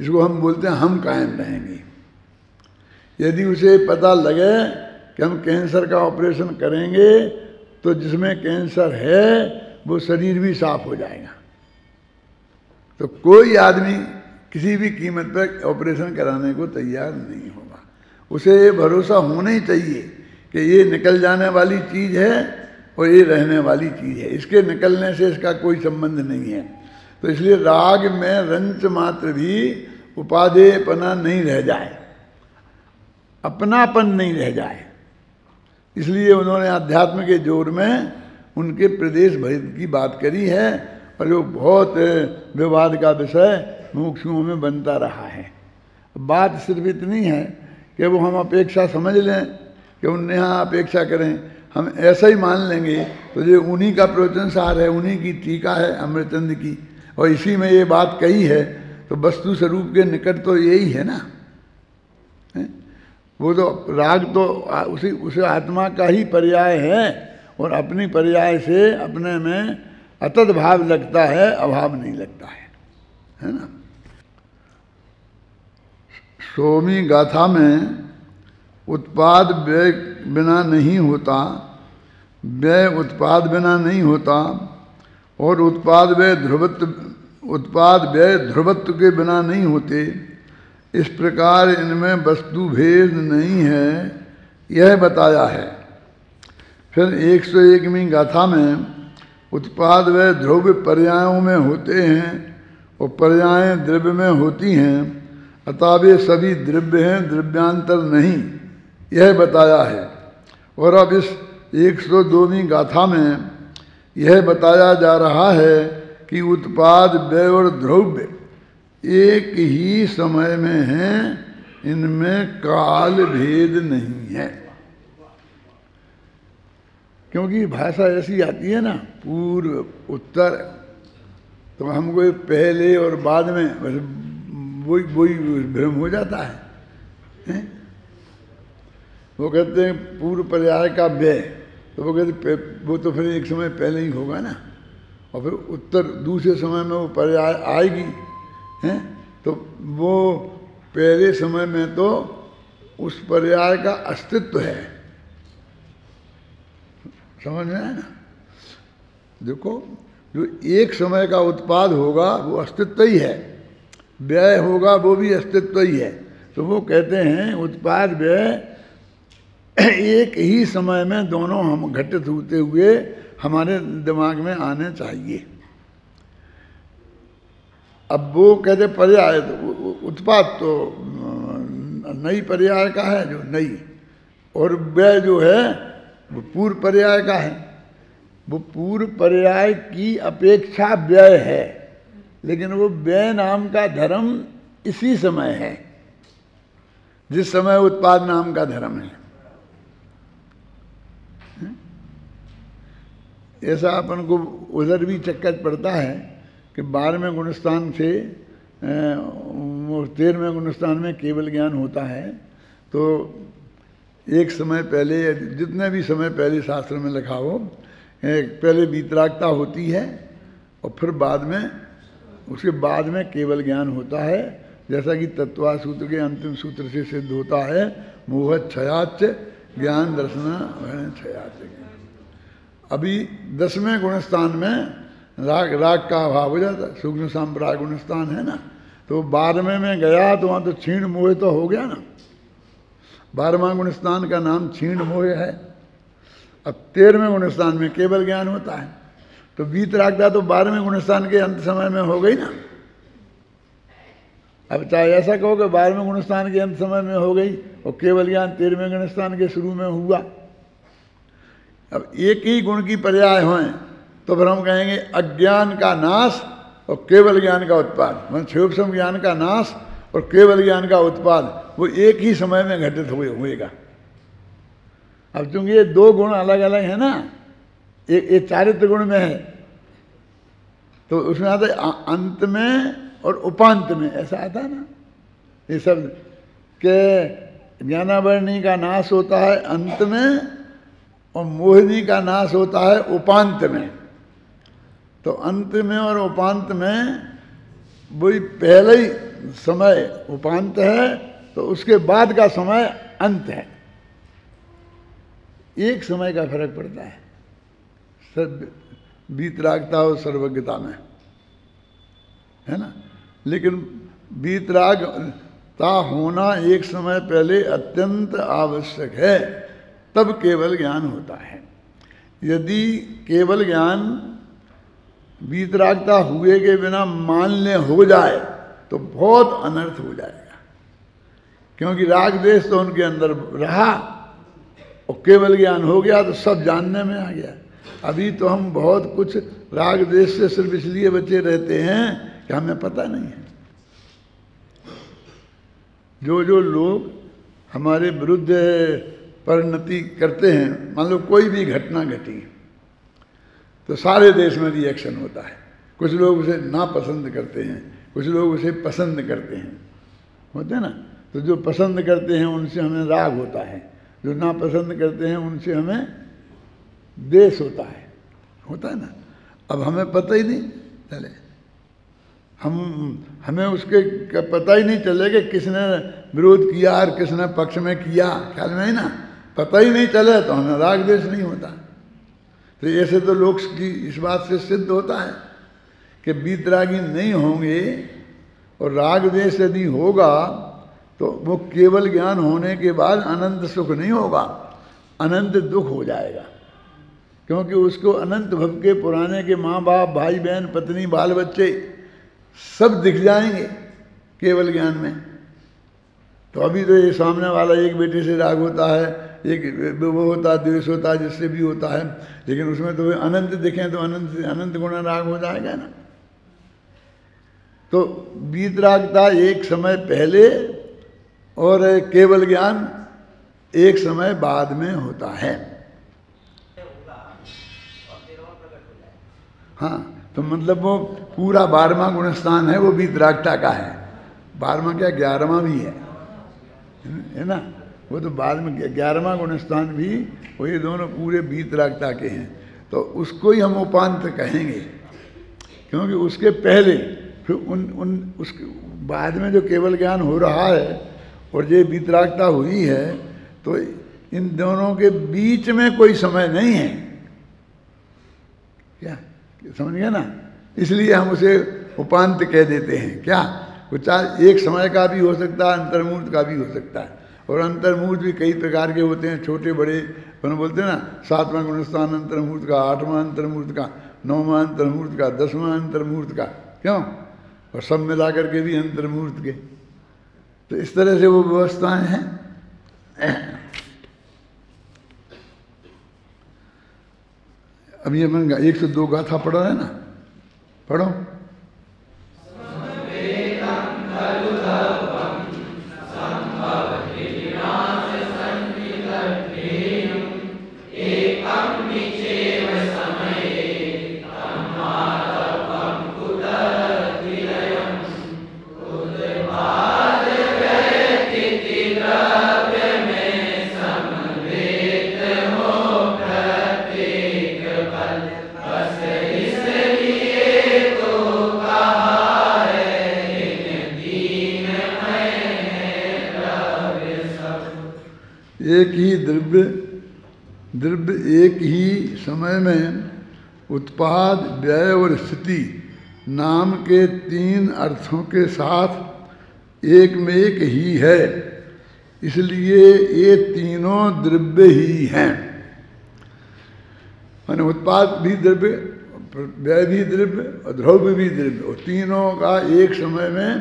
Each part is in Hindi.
इसको हम बोलते हैं हम कायम रहेंगे। यदि उसे पता लगे कि हम कैंसर का ऑपरेशन करेंगे तो जिसमें कैंसर है वो शरीर भी साफ हो जाएगा, तो कोई आदमी किसी भी कीमत पर ऑपरेशन कराने को तैयार नहीं होगा। उसे ये भरोसा होना ही चाहिए कि ये निकल जाने वाली चीज़ है और ये रहने वाली चीज़ है, इसके निकलने से इसका कोई संबंध नहीं है। तो इसलिए राग में रंच मात्र भी उपादेयपना नहीं रह जाए, अपनापन नहीं रह जाए। इसलिए उन्होंने अध्यात्म के जोर में उनके प्रदेश भेद की बात करी है, और जो बहुत विवाद का विषय मुमुक्षुओं में बनता रहा है। बात सिर्फ इतनी है कि वो हम अपेक्षा समझ लें कि उनने यहाँ अपेक्षा करें, हम ऐसा ही मान लेंगे तो ये उन्हीं का प्रवचन सार है, उन्हीं की टीका है अमृतचंद की, और इसी में ये बात कही है। तो वस्तु स्वरूप के निकट तो यही है ना, वो तो राग तो उसे आत्मा का ही पर्याय है, और अपनी पर्याय से अपने में अतद भाव लगता है, अभाव नहीं लगता है ना। सोमी गाथा में उत्पाद व्यय बिना नहीं होता, व्यय उत्पाद बिना नहीं होता, और उत्पाद व्यय ध्रुवत्व के बिना नहीं होते। इस प्रकार इनमें वस्तु भेद नहीं है, यह बताया है। फिर 101वीं गाथा में उत्पाद व ध्रुव पर्यायों में होते हैं और पर्याय द्रव्य में होती हैं, अतः वे सभी द्रव्य हैं, द्रव्यांतर नहीं, यह बताया है। और अब इस 102वीं गाथा में यह बताया जा रहा है कि उत्पाद व्यय और द्रव्य एक ही समय में है, इनमें काल भेद नहीं है। क्योंकि भाषा ऐसी आती है ना, पूर्व उत्तर, तो हमको पहले और बाद में वही भ्रम हो जाता है? वो कहते हैं पूर्व पर्याय का व्यय, तो वो कहते वो तो फिर एक समय पहले ही होगा ना, और फिर उत्तर दूसरे समय में वो पर्याय आएगी हैं, तो वो पहले समय में तो उस पर्याय का अस्तित्व है, समझ में आया ना। देखो, जो एक समय का उत्पाद होगा वो अस्तित्व ही है, व्यय होगा वो भी अस्तित्व ही है। तो वो कहते हैं उत्पाद व्यय एक ही समय में दोनों हम घटित होते हुए हमारे दिमाग में आने चाहिए। अब वो कहते पर्याय, तो उत्पाद तो नई पर्याय का है, जो नई, और व्यय जो है वो पूर्व पर्याय का है। वो पूर्व पर्याय की अपेक्षा व्यय है, लेकिन वो व्यय नाम का धर्म इसी समय है जिस समय उत्पाद नाम का धर्म है। ऐसा अपन को उधर भी चक्कर पड़ता है कि 12वें गुणस्थान से 13वें गुणस्थान में केवल ज्ञान होता है। तो एक समय पहले, जितने भी समय पहले शास्त्र में लिखा हो, पहले वीतरागता होती है और फिर बाद में, उसके बाद में केवल ज्ञान होता है, जैसा कि तत्वा सूत्र के अंतिम सूत्र से सिद्ध होता है, मोह क्षयाच ज्ञान दर्शना क्षयाच। अभी 10वें गुणस्थान में राग का अभाव हो जाता है, सूक्ष्म संप्राग गुणस्थान है ना, तो 12वें में गया तो वहाँ तो क्षीण मोह तो हो गया ना। 12वां गुणस्थान का नाम क्षीण मोह है। अब 13वें गुणस्थान में केवल ज्ञान होता है, तो वीतरागता तो 12वें गुणस्थान के अंत समय में हो गई ना। अब चाहे ऐसा कहो कि 12वें गुणस्थान के अंत समय में हो गई और केवल ज्ञान 13वें गुणस्थान के शुरू में हुआ। अब एक ही गुण की पर्याय हों तो फिर हम कहेंगे अज्ञान का नाश और केवल ज्ञान का उत्पाद, मतलब क्षोभसम ज्ञान का नाश और केवल ज्ञान का उत्पाद, वो एक ही समय में घटित होएगा। अब चूंकि ये दो गुण अलग अलग है ना, एक चारित्र गुण में है, तो उसमें आता है अंत में और उपांत में, ऐसा आता है ना ये शब्द के ज्ञानावरणी का नाश होता है अंत में और मोहिनी का नाश होता है उपांत में। तो अंत में और उपांत में वही पहले ही समय उपांत है तो उसके बाद का समय अंत है। एक समय का फर्क पड़ता है वीतरागता और सर्वज्ञता में, है ना। लेकिन वीतरागता होना एक समय पहले अत्यंत आवश्यक है, तब केवल ज्ञान होता है। यदि केवल ज्ञान वीतरागता हुए के बिना मान्य हो जाए तो बहुत अनर्थ हो जाएगा, क्योंकि राग द्वेष तो उनके अंदर रहा और केवल ज्ञान हो गया तो सब जानने में आ गया। अभी तो हम बहुत कुछ राग द्वेष से सिर्फ इसलिए बचे रहते हैं कि हमें पता नहीं है। जो लोग हमारे विरुद्ध परिणति करते हैं, मान लो कोई भी घटना घटी तो सारे देश में रिएक्शन होता है। कुछ लोग उसे नापसंद करते हैं, कुछ लोग उसे पसंद करते हैं, होते हैं ना। तो जो पसंद करते हैं उनसे हमें राग होता है, जो नापसंद करते हैं उनसे हमें द्वेष होता है ना। अब हमें पता ही नहीं चले, हमें उसके पता ही नहीं चले कि किसने विरोध किया और किसने पक्ष में किया, ख्याल में ही ना, पता ही नहीं चले तो हमें राग द्वेष नहीं होता। तो ऐसे तो लोग की इस बात से सिद्ध होता है कि वीतरागी नहीं होंगे और राग द्वेष यदि होगा तो वो केवल ज्ञान होने के बाद अनंत सुख नहीं होगा, अनंत दुख हो जाएगा। क्योंकि उसको अनंत भव के पुराने के माँ बाप, भाई बहन, पत्नी, बाल बच्चे सब दिख जाएंगे केवल ज्ञान में। तो अभी तो ये सामने वाला एक बेटे से राग होता है, एक वो होता है, द्वेष होता है, जिससे भी होता है, लेकिन उसमें तो अनंत दिखें तो अनंत गुणा राग हो जाएगा ना। तो वीतरागता एक समय पहले और केवल ज्ञान एक समय बाद में होता है। हाँ, तो मतलब वो पूरा 12वां गुणस्थान है वो वीतरागता का है। 12वां क्या 11वां भी है ना। वो तो बाद में 11वां गुणस्थान भी, वो ये दोनों पूरे वीतरागता के हैं। तो उसको ही हम उपांत कहेंगे, क्योंकि उसके पहले फिर उसके बाद में जो केवल ज्ञान हो रहा है और ये वीतरागता हुई है, तो इन दोनों के बीच में कोई समय नहीं है। क्या समझ गए ना। इसलिए हम उसे उपांत कह देते हैं। क्या वो चाहे एक समय का भी हो सकता है, अंतर्मूर्त का भी हो सकता है। और अंतर्मूर्त भी कई प्रकार के होते हैं, छोटे बड़े। अपन बोलते हैं ना 7वां गुणस्थान अंतर्मूर्त का, 8वां अंतर्मूर्त का, 9वां अंतर्मूर्त का, 10वां अंतर्मूर्त का, क्यों, और सब मिला करके भी अंतर्मूर्त के। तो इस तरह से वो व्यवस्थाएं हैं। अभी अपन 102 गाथा पढ़ा है ना, पढ़ो। एक ही द्रव्य एक ही समय में उत्पाद, व्यय और स्थिति नाम के 3 अर्थों के साथ एक में एक ही है। इसलिए ये तीनों द्रव्य ही हैं। माने उत्पाद भी द्रव्य, व्यय भी द्रव्य और द्रव्य भी द्रव्य, और तीनों का एक समय में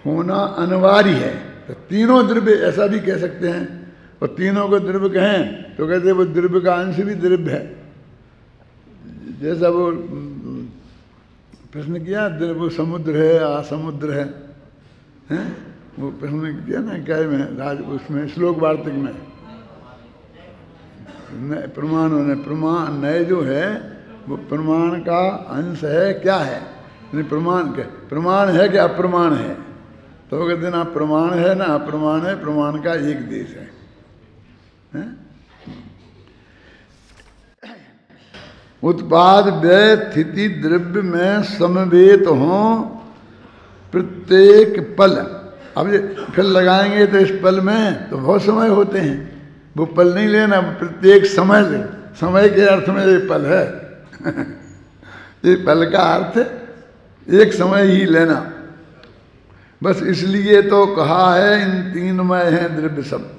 होना अनिवार्य है। तो तीनों द्रव्य ऐसा भी कह सकते हैं। और तीनों को द्रव्य कहें तो कहते हैं वो द्रव्य का अंश भी द्रव्य है। जैसा वो प्रश्न किया, द्रव्य समुद्र है, असमुद्र है, हैं? वो प्रश्न किया ना क्या में राज, उसमें श्लोक वार्तिक में प्रमाण होने, प्रमाण नए जो है वो प्रमाण का अंश है, क्या है, नहीं प्रमाण के, प्रमाण है कि अप्रमाण है। तो वो कहते ना प्रमाण है ना अप्रमाण है, प्रमाण का एक देश है। उत्पाद व्यय स्थिति द्रव्य में समवेत हों प्रत्येक पल। अब ये फिर लगाएंगे तो इस पल में तो बहुत समय होते हैं, वो पल नहीं लेना, प्रत्येक समय ले। समय के अर्थ में ये पल है ये पल का अर्थ एक समय ही लेना। बस इसलिए तो कहा है इन तीनमय हैं द्रव्य सब।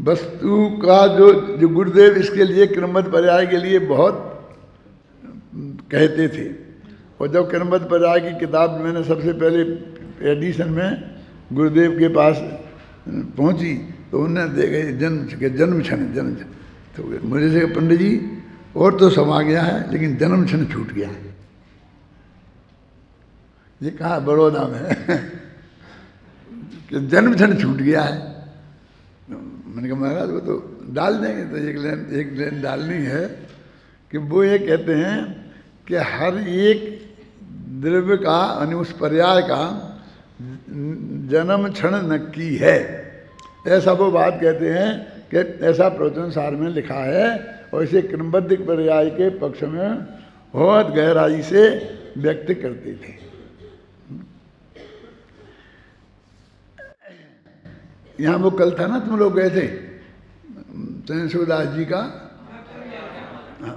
वस्तु का जो गुरुदेव इसके लिए क्रमबद्ध पर्याय के लिए बहुत कहते थे। और जब क्रमबद्ध पर्याय की किताब मैंने सबसे पहले एडिशन में गुरुदेव के पास पहुंची तो उन्होंने देखे जन्म क्षण तो मुझे से पंडित जी और तो सब आ गया है लेकिन जन्म क्षण छूट गया है। ये कहा बड़ौदा में कि जन्म क्षण छूट गया है। मैंने कहा महाराज वो तो डाल देंगे, तो एक लाइन डालनी है कि वो ये कहते हैं कि हर एक द्रव्य का यानी उस पर्याय का जन्म क्षण नक्की है। ऐसा वो बात कहते हैं कि ऐसा प्रवचन सार में लिखा है और इसे क्रमबद्ध पर्याय के पक्ष में बहुत गहराई से व्यक्त करते थे। यहाँ वो कल था ना, तुम लोग गए थे, चंद्रशेखर जी का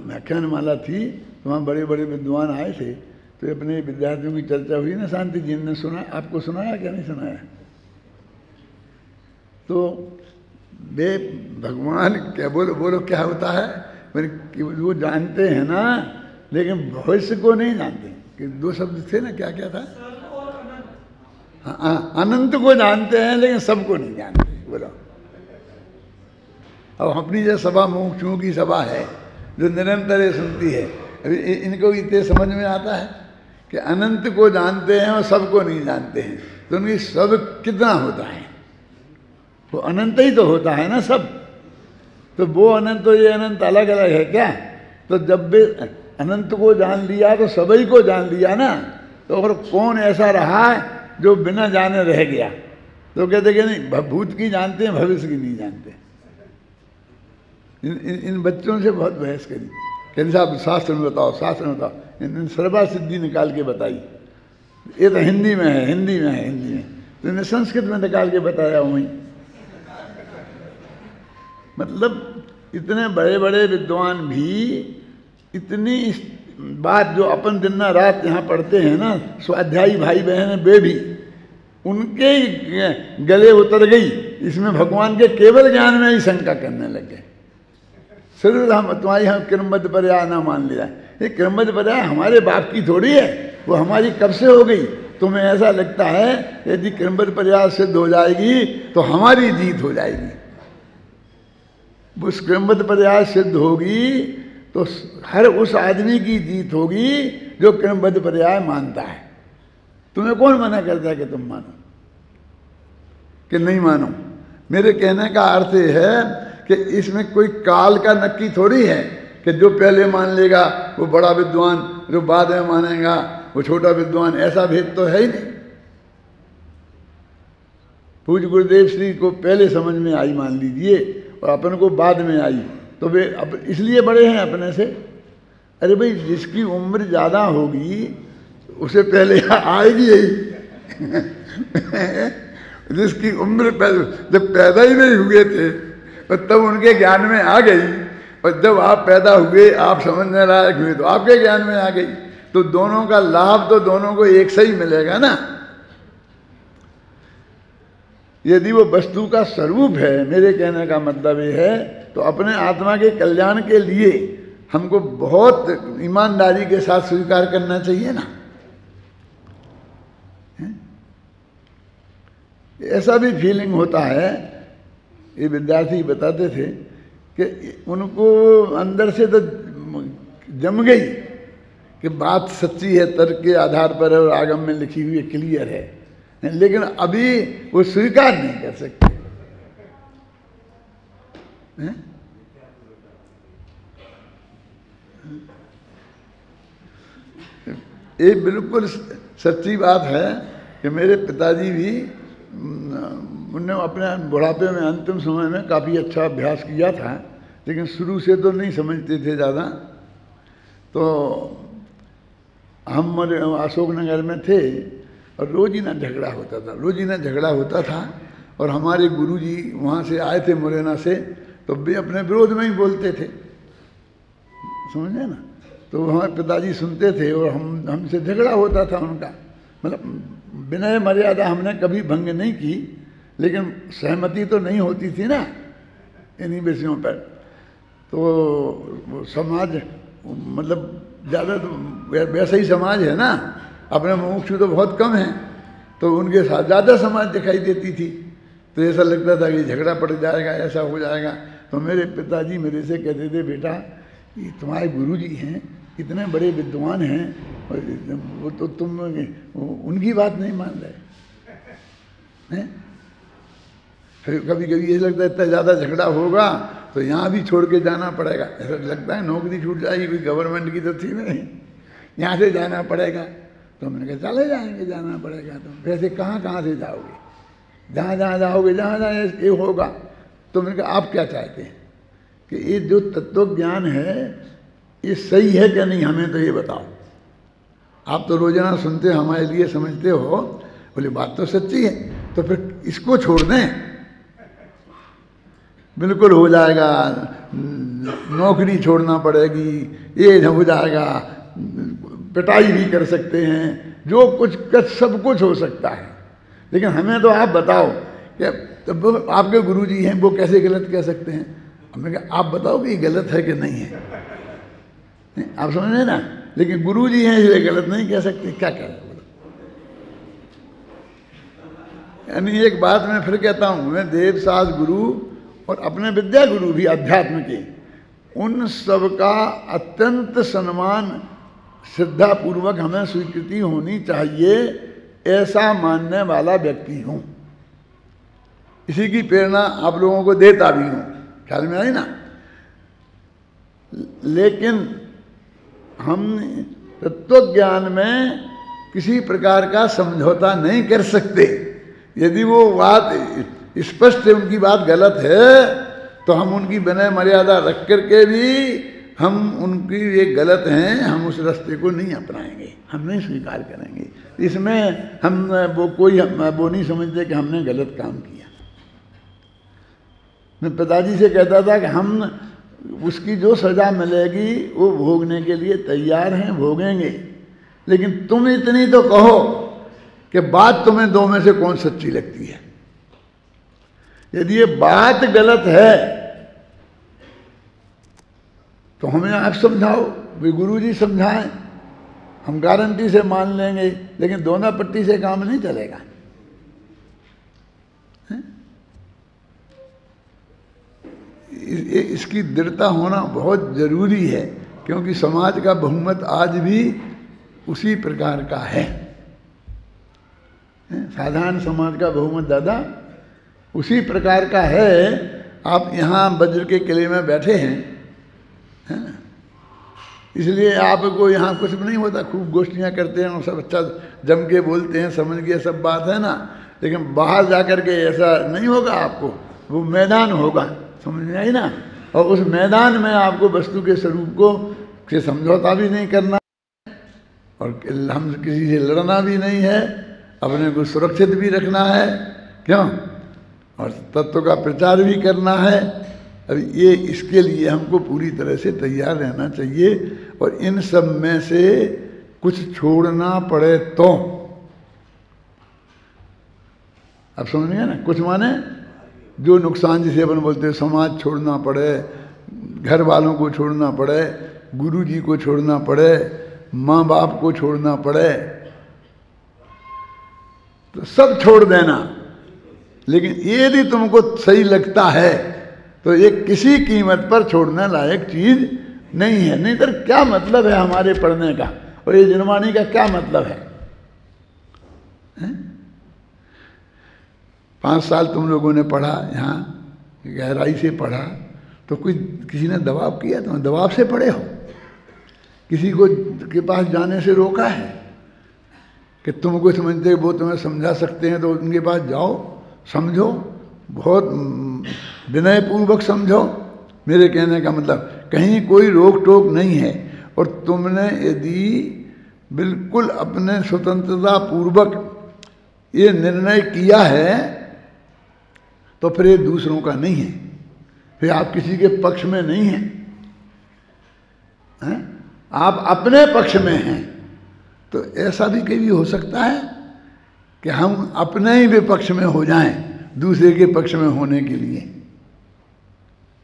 व्याख्यान माला थी, तो वहाँ बड़े बड़े विद्वान आए थे, तो अपने विद्यार्थियों की चर्चा हुई ना, शांति जी ने सुना, आपको सुनाया क्या नहीं सुनाया? तो वे भगवान क्या बोलो क्या होता है, वो जानते हैं ना लेकिन भविष्य को नहीं जानते। कि दो शब्द थे ना, क्या क्या था? हाँ, अनंत को जानते हैं लेकिन सबको नहीं जानते। बोलो, अब अपनी जो सभा मुमुक्षुओं की सभा है जो निरंतर ये सुनती है, अभी इनको इतने समझ में आता है कि अनंत को जानते हैं और सबको नहीं जानते हैं, तो उनकी सब कितना होता है? वो अनंत ही तो होता है ना सब। तो वो अनंत तो ये अनंत अलग अलग है क्या? तो जब भी अनंत को जान लिया तो सभी को जान लिया ना। तो और कौन ऐसा रहा है जो बिना जाने रह गया? तो कहते कि नहीं, भूत की जानते हैं, भविष्य की नहीं जानते। इन बच्चों से बहुत बहस करी, कहते साहब शास्त्र में बताओ, शास्त्र में बताओ। इन सर्वा सिद्धि निकाल के बताई। ये तो हिंदी में है, हिंदी में है, हिंदी में। तो इन्हें संस्कृत में निकाल के बताया वहीं। मतलब इतने बड़े बड़े विद्वान भी इतनी बात जो अपन दिन रात यहाँ पढ़ते हैं ना, स्वाध्यायी भाई बहन वे भी, उनके ही गले उतर गई। इसमें भगवान के केवल ज्ञान में ही शंका करने लगे। सिर्फ हम तुम्हारी हम क्रमबद्ध पर्याय ना मान लिया। ये क्रमबद्ध पर्याय हमारे बाप की थोड़ी है, वो हमारी कब से हो गई? तुम्हें ऐसा लगता है यदि क्रमबद्ध पर्याय सिद्ध हो जाएगी तो हमारी जीत हो जाएगी। उस क्रमबद्ध पर्याय सिद्ध होगी तो हर उस आदमी की जीत होगी जो क्रमबद्ध पर्याय मानता है। तुम्हें कौन मना करता है कि तुम मानो कि नहीं मानो? मेरे कहने का अर्थ है कि इसमें कोई काल का नक्की थोड़ी है कि जो पहले मान लेगा वो बड़ा विद्वान, जो बाद में मानेगा वो छोटा विद्वान। ऐसा भेद तो है ही नहीं। पूज्य गुरुदेव श्री को पहले समझ में आई मान लीजिए और अपन को बाद में आई, तो वे इसलिए बड़े हैं अपने से। अरे भाई, जिसकी उम्र ज़्यादा होगी उसे पहले आएगी यही जिसकी उम्र जब पैदा ही नहीं हुए थे और तब उनके ज्ञान में आ गई, और जब आप पैदा हुए, आप समझने लायक हुए तो आपके ज्ञान में आ गई। तो दोनों का लाभ तो दोनों को एक से ही मिलेगा ना। यदि वो वस्तु का स्वरूप है, मेरे कहने का मतलब ये है, तो अपने आत्मा के कल्याण के लिए हमको बहुत ईमानदारी के साथ स्वीकार करना चाहिए ना। ऐसा भी फीलिंग होता है, ये विद्यार्थी बताते थे कि उनको अंदर से तो जम गई कि बात सच्ची है, तर्क के आधार पर और आगम में लिखी हुई क्लियर है, लेकिन अभी वो स्वीकार नहीं कर सकते। ये बिल्कुल सच्ची बात है कि मेरे पिताजी भी उन्होंने अपने बुढ़ापे में अंतिम समय में काफ़ी अच्छा अभ्यास किया था, लेकिन शुरू से तो नहीं समझते थे ज़्यादा। तो हम अशोकनगर में थे और रोज ही ना झगड़ा होता था, रोज ही ना झगड़ा होता था। और हमारे गुरुजी वहाँ से आए थे मुरैना से, तो वे अपने विरोध में ही बोलते थे, समझे ना। तो हमारे पिताजी सुनते थे और हमसे झगड़ा होता था उनका। मतलब विनय मर्यादा हमने कभी भंग नहीं की, लेकिन सहमति तो नहीं होती थी ना इन्हीं विषयों पर। तो समाज मतलब ज़्यादा तो वैसा ही समाज है ना, अपने मुमुक्षु तो बहुत कम हैं, तो उनके साथ ज़्यादा समाज दिखाई देती थी। तो ऐसा लगता था कि झगड़ा पड़ जाएगा, ऐसा हो जाएगा। तो मेरे पिताजी मेरे से कहते थे, बेटा ये तुम्हारे गुरुजी हैं, इतने बड़े विद्वान हैं, और वो तो तुम उनकी बात नहीं मान रहे हैं। फिर कभी कभी ये लगता है इतना ज़्यादा झगड़ा होगा तो यहाँ भी छोड़ के जाना पड़ेगा, ऐसा लगता है नौकरी छूट जाएगी, कोई गवर्नमेंट की तो थी नहीं, यहाँ से जाना पड़ेगा। तो मैंने कहा चले जाएंगे, जाना पड़ेगा। तो वैसे कहाँ से जाओगे, जहाँ जहाँ जाओगे, जहाँ जहाँ ये होगा। तो मैंने कहा आप क्या चाहते हैं कि ये जो तत्व ज्ञान है ये सही है क्या नहीं, हमें तो ये बताओ। आप तो रोजाना सुनते हो, हमारे लिए समझते हो। बोले बात तो सच्ची है, तो फिर इसको छोड़ दें, बिल्कुल हो जाएगा, नौकरी छोड़ना पड़ेगी, ये हो जाएगा, पिटाई भी कर सकते हैं, जो कुछ सब कुछ हो सकता है। लेकिन हमें तो आप बताओ कि तो आपके गुरुजी हैं, वो कैसे गलत कह सकते हैं। हमने कहा आप बताओ कि गलत है कि नहीं है, आप समझ रहे ना। लेकिन गुरुजी हैं इसलिए गलत नहीं कह सकते, क्या कह रहे बोलो। यानी एक बात मैं फिर कहता हूँ, मैं देवसास गुरु और अपने विद्या गुरु भी अध्यात्म के, उन सब का अत्यंत सम्मान श्रद्धा पूर्वक हमें स्वीकृति होनी चाहिए, ऐसा मानने वाला व्यक्ति हूँ। इसी की प्रेरणा आप लोगों को देता भी हूँ, ख्याल में आई ना। लेकिन हम तत्व ज्ञान में किसी प्रकार का समझौता नहीं कर सकते। यदि वो बात स्पष्ट है, उनकी बात गलत है, तो हम उनकी विनय मर्यादा रख करके भी हम उनकी ये गलत हैं, हम उस रास्ते को नहीं अपनाएंगे, हम नहीं स्वीकार करेंगे। इसमें हम वो नहीं समझते कि हमने गलत काम किया। मैं पिताजी से कहता था कि हम उसकी जो सजा मिलेगी वो भोगने के लिए तैयार हैं, भोगेंगे। लेकिन तुम इतनी तो कहो कि बात तुम्हें दो में से कौन सच्ची लगती है। यदि ये बात गलत है तो हमें आप समझाओ, वे गुरुजी समझाएं, हम गारंटी से मान लेंगे। लेकिन दोनों पट्टी से काम नहीं चलेगा। इसकी दृढ़ता होना बहुत जरूरी है, क्योंकि समाज का बहुमत आज भी उसी प्रकार का है। साधारण समाज का बहुमत दादा उसी प्रकार का है। आप यहाँ वज्र के किले में बैठे हैं, है ना, इसलिए आपको यहाँ कुछ भी नहीं होता, खूब गोष्ठियाँ करते हैं और सब अच्छा जम के बोलते हैं, समझ के सब बात है ना। लेकिन बाहर जा कर के ऐसा नहीं होगा आपको, वो मैदान होगा, समझ में आई ना। और उस मैदान में आपको वस्तु के स्वरूप को से समझौता भी नहीं करना, और हम किसी से लड़ना भी नहीं है, अपने को सुरक्षित भी रखना है, क्यों, और तत्व का प्रचार भी करना है। अब ये इसके लिए हमको पूरी तरह से तैयार रहना चाहिए। और इन सब में से कुछ छोड़ना पड़े तो, अब समझ गए ना, कुछ माने जो नुकसान, जिसे अपन बोलते हैं समाज छोड़ना पड़े, घर वालों को छोड़ना पड़े, गुरु जी को छोड़ना पड़े, माँ बाप को छोड़ना पड़े, तो सब छोड़ देना। लेकिन यदि तुमको सही लगता है तो ये किसी कीमत पर छोड़ने लायक चीज नहीं है। नहीं तो क्या मतलब है हमारे पढ़ने का, और ये जुर्माने का क्या मतलब है? 5 साल तुम लोगों ने पढ़ा, यहाँ गहराई से पढ़ा, तो कोई किसी ने दबाव किया? तुम दबाव से पढ़े हो? किसी को के पास जाने से रोका है कि तुमको समझते, वो तुम्हें समझा सकते हैं तो उनके पास जाओ, समझो, बहुत विनयपूर्वक समझो। मेरे कहने का मतलब कहीं कोई रोक टोक नहीं है। और तुमने यदि बिल्कुल अपने स्वतंत्रता पूर्वक ये निर्णय किया है तो फिर ये दूसरों का नहीं है, फिर आप किसी के पक्ष में नहीं हैं, हैं? आप अपने पक्ष में हैं। तो ऐसा भी कभी हो सकता है कि हम अपने ही विपक्ष में हो जाएं दूसरे के पक्ष में होने के लिए,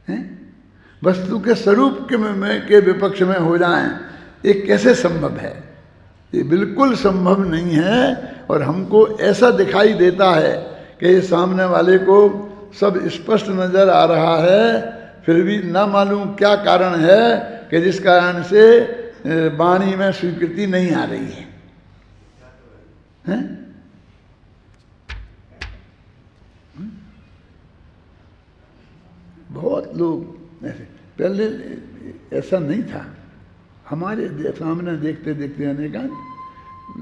हैं? वस्तु के स्वरूप के विपक्ष में हो जाएं, ये कैसे संभव है? ये बिल्कुल संभव नहीं है। और हमको ऐसा दिखाई देता है कि ये सामने वाले को सब स्पष्ट नजर आ रहा है, फिर भी ना मालूम क्या कारण है कि जिस कारण से वाणी में स्वीकृति नहीं आ रही है, हैं? बहुत लोग ऐसे, पहले ऐसा नहीं था। हमारे सामने देखते देखते अनेक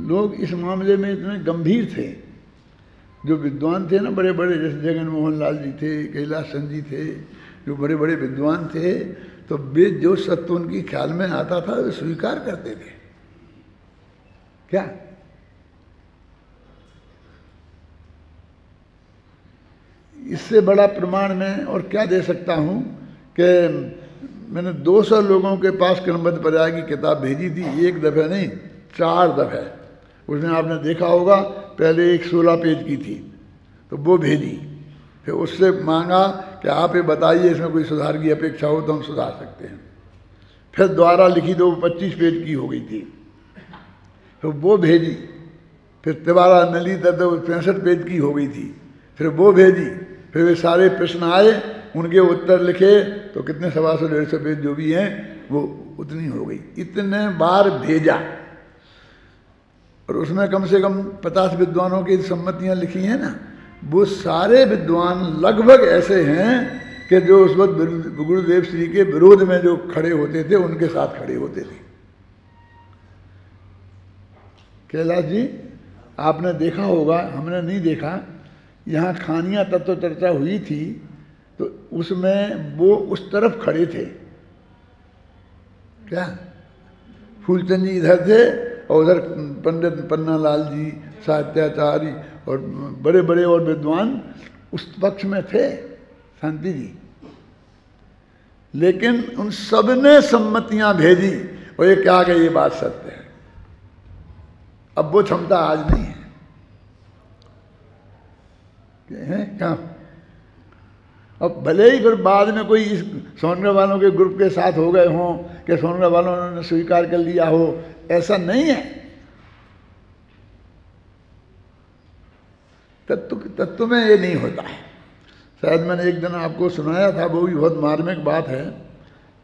लोग इस मामले में इतने गंभीर थे। जो विद्वान थे ना बड़े बड़े, जैसे जगन मोहन लाल जी थे, कैलाश चंद जी थे, जो बड़े बड़े विद्वान थे, तो वे जो सत्य उनकी ख्याल में आता था वे स्वीकार करते थे। क्या इससे बड़ा प्रमाण मैं और क्या दे सकता हूँ कि मैंने 200 लोगों के पास क्रमबद्ध पर्याय की किताब भेजी थी, एक दफ़े नहीं 4 दफ़े। उसमें आपने देखा होगा पहले एक 16 पेज की थी, तो वो भेजी, फिर उससे मांगा कि आप ये बताइए इसमें कोई सुधार की अपेक्षा हो तो हम सुधार सकते हैं। फिर दोबारा लिखी तो 25 पेज की हो गई थी, फिर वो भेजी। फिर दोबारा मिली तो 65 पेज की हो गई थी, फिर वो भेजी। फिर वे सारे प्रश्न आए, उनके उत्तर लिखे, तो कितने 125-150 पेज जो भी हैं वो उतनी हो गई। इतने बार भेजा और उसमें कम से कम 50 विद्वानों की सम्मतियां लिखी हैं ना, वो सारे विद्वान लगभग ऐसे हैं कि जो उस वक्त गुरुदेव श्री के विरोध में जो खड़े होते थे उनके साथ खड़े होते थे। कैलाश जी आपने देखा होगा, हमने नहीं देखा, यहाँ खानिया तत्व चर्चा हुई थी तो उसमें वो उस तरफ खड़े थे। क्या फूलचंद जी इधर थे और उधर पंडित पन्नालाल जी, साहित्याचार्य और बड़े बड़े और विद्वान उस पक्ष में थे, शांति जी। लेकिन उन सब ने सम्मतियां भेजी और ये क्या कि ये बात सत्य है। अब वो क्षमता आज नहीं है क्या? अब भले ही फिर बाद में कोई इस सोनगढ़ वालों के ग्रुप के साथ हो गए हों कि सोनगढ़ वालों ने स्वीकार कर लिया हो, ऐसा नहीं है। तत्व में ये नहीं होता है। शायद मैंने एक दिन आपको सुनाया था, वो भी बहुत मार्मिक बात है।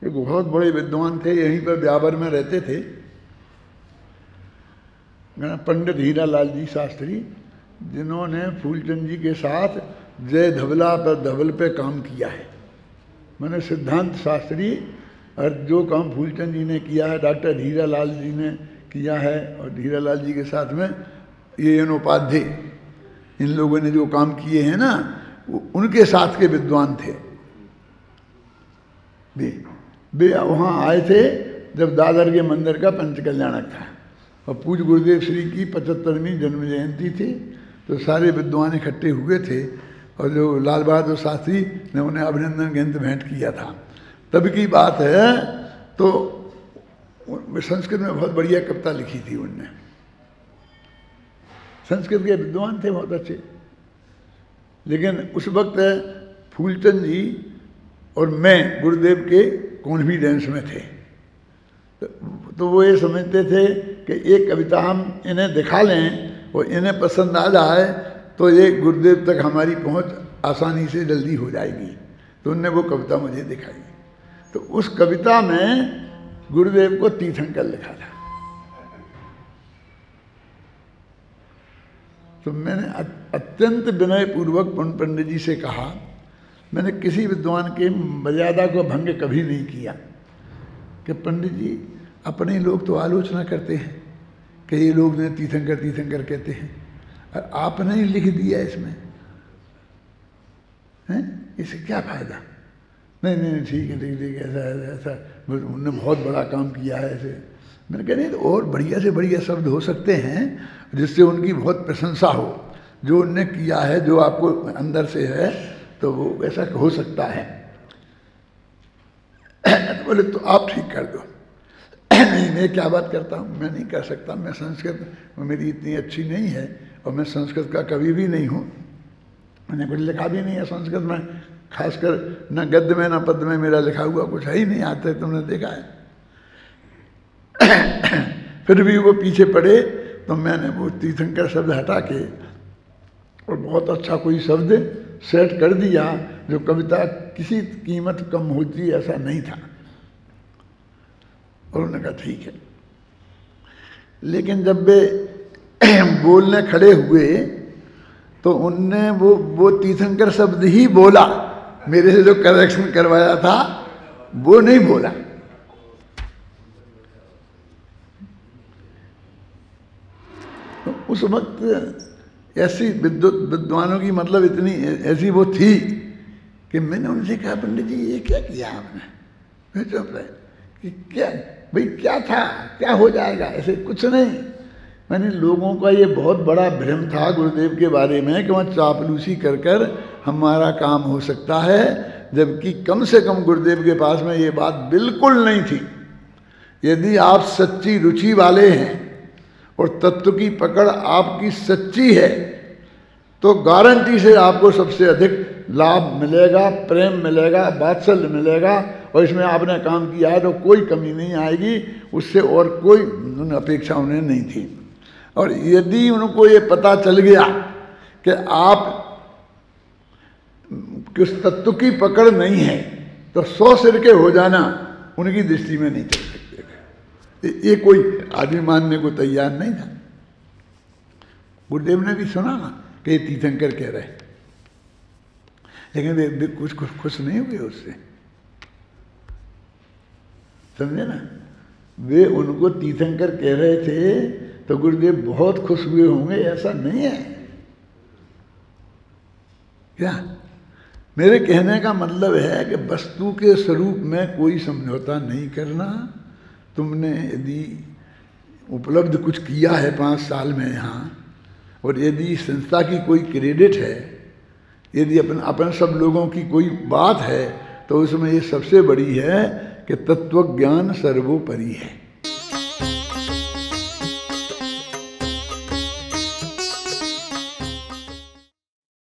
एक बहुत बड़े विद्वान थे, यहीं पर ब्यावर में रहते थे, पंडित हीरालाल जी शास्त्री, जिन्होंने फूलचंद जी के साथ जय धवला पर धवल पे काम किया है। मैंने सिद्धांत शास्त्री और जो काम फूलचंद जी ने किया है, डॉक्टर हीरालाल जी ने किया है, और हीरालाल जी के साथ में ये उपाध्याय, इन लोगों ने जो काम किए हैं ना, उनके साथ के विद्वान थे। वे वहाँ आए थे जब दादर के मंदिर का पंचकल्याणक था और पूज्य गुरुदेव श्री की 75वीं जन्म जयंती थी, तो सारे विद्वान इकट्ठे हुए थे और जो लाल बहादुर शास्त्री ने उन्हें अभिनंदन ग्रंथ भेंट किया था। तब की बात है। तो संस्कृत में बहुत बढ़िया कविता लिखी थी उनने, संस्कृत के विद्वान थे बहुत अच्छे। लेकिन उस वक्त फूलचंद जी और मैं गुरुदेव के कॉन्फिडेंस में थे, तो वो ये समझते थे कि एक कविता हम इन्हें दिखा लें और इन्हें पसंद आ जाए तो ये गुरुदेव तक हमारी पहुंच आसानी से जल्दी हो जाएगी। तो उनने वो कविता मुझे दिखाई। तो उस कविता में गुरुदेव को तीर्थंकर लिखा था। तो मैंने अत्यंत विनय पूर्वक पंडित जी से कहा, मैंने किसी विद्वान के मर्यादा को भंग कभी नहीं किया, कि पंडित जी अपने लोग तो आलोचना करते हैं कि ये लोग ने तीर्थंकर तीर्थंकर कहते हैं, और आपने ही लिख दिया इसमें, हैं? इससे क्या फायदा? नहीं नहीं ठीक है, लिख देगा, ऐसा ऐसा उन्होंने बहुत बड़ा काम किया है ऐसे। मैंने कहा नहीं, तो और बढ़िया से बढ़िया शब्द हो सकते हैं जिससे उनकी बहुत प्रशंसा हो। जो उनने किया है, जो आपको अंदर से है, तो वो ऐसा हो सकता है। तो बोले तो आप ठीक कर दो। नहीं, मैं क्या बात करता हूँ, मैं नहीं कर सकता, मैं संस्कृत मेरी इतनी अच्छी नहीं है और मैं संस्कृत का कवि भी नहीं हूँ, मैंने कुछ लिखा भी नहीं है संस्कृत में, खासकर न गद्य में न पद्य में मेरा लिखा हुआ कुछ है ही नहीं, आते तुमने देखा है। फिर भी वो पीछे पड़े तो मैंने वो तीर्थंकर शब्द हटा के और बहुत अच्छा कोई शब्द सेट कर दिया जो कविता किसी कीमत कम होती ऐसा नहीं था। और उन्होंने कहा ठीक है। लेकिन जब वे बोलने खड़े हुए तो उनने वो तीर्थंकर शब्द ही बोला, मेरे से जो करेक्शन करवाया था वो नहीं बोला। तो उस वक्त ऐसी विद्वानों की मतलब इतनी ऐसी वो थी कि मैंने उनसे कहा पंडित जी ये क्या किया आपने? मैं चुप रहे कि क्या भाई, क्या था, क्या हो जाएगा, ऐसे कुछ नहीं। मैंने लोगों का ये बहुत बड़ा भ्रम था गुरुदेव के बारे में कि वहाँ चापलूसी कर कर हमारा काम हो सकता है, जबकि कम से कम गुरुदेव के पास में ये बात बिल्कुल नहीं थी। यदि आप सच्ची रुचि वाले हैं और तत्व की पकड़ आपकी सच्ची है तो गारंटी से आपको सबसे अधिक लाभ मिलेगा, प्रेम मिलेगा, वात्सल्य मिलेगा, और इसमें आपने काम किया है तो कोई कमी नहीं आएगी, उससे और कोई अपेक्षा उन्हें नहीं थी। और यदि उनको ये पता चल गया कि आप किस तत्व की पकड़ नहीं है तो 100 सिर के हो जाना उनकी दृष्टि में नहीं चल सकते। ये कोई आदमी मानने को तैयार नहीं था। गुरुदेव ने भी सुना ना कि तीर्थंकर कह रहे, लेकिन वे कुछ खुश नहीं हुए उससे, समझे ना। वे उनको तीर्थंकर कह रहे थे तो गुरुदेव बहुत खुश हुए होंगे, ऐसा नहीं है क्या? मेरे कहने का मतलब है कि वस्तु के स्वरूप में कोई समझौता नहीं करना। तुमने यदि उपलब्ध कुछ किया है 5 साल में यहाँ, और यदि संस्था की कोई क्रेडिट है, यदि अपन सब लोगों की कोई बात है, तो उसमें ये सबसे बड़ी है कि तत्व ज्ञान सर्वोपरि है।